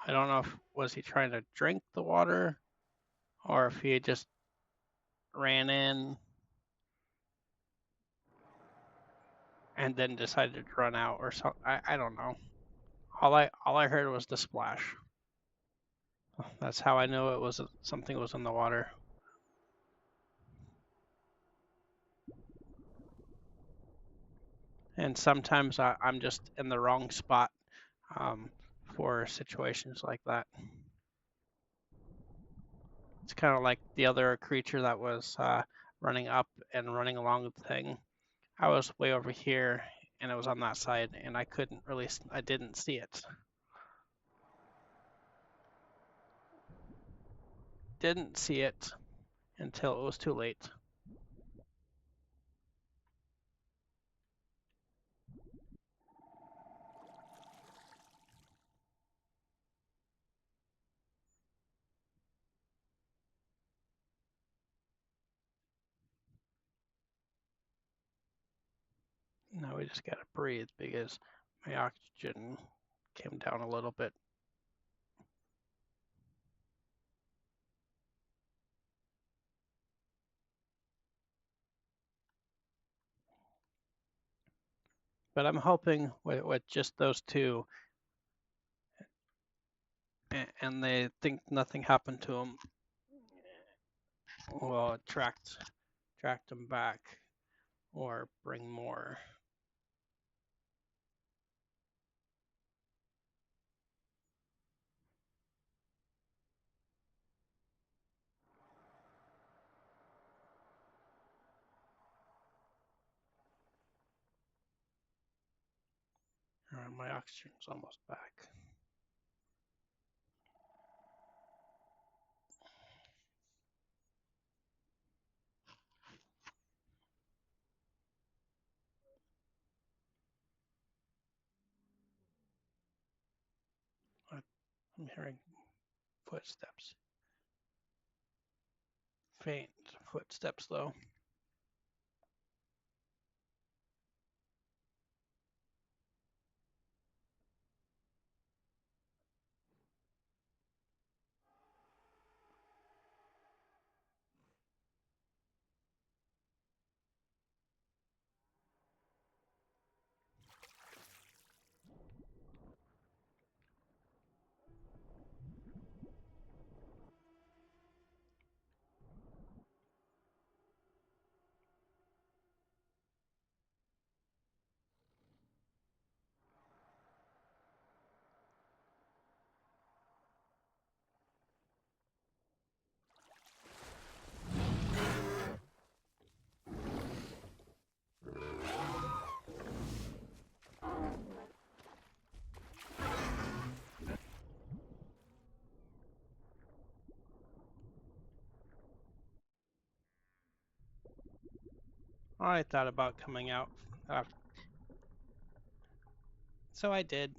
I don't know if was he trying to drink the water or if he just ran in and then decided to run out or something. I don't know. All I heard was the splash. That's how I knew it was something was in the water. And sometimes I'm just in the wrong spot um, for situations like that. It's kind of like the other creature that was running up and running along the thing. I was way over here and it was on that side and I didn't see it. Didn't see it until it was too late. Now we just gotta breathe because my oxygen came down a little bit. But I'm hoping with just those two, and they think nothing happened to them, will attract them back or bring more. My oxygen's almost back. I'm hearing footsteps. Faint footsteps, though. I thought about coming out after. So I did.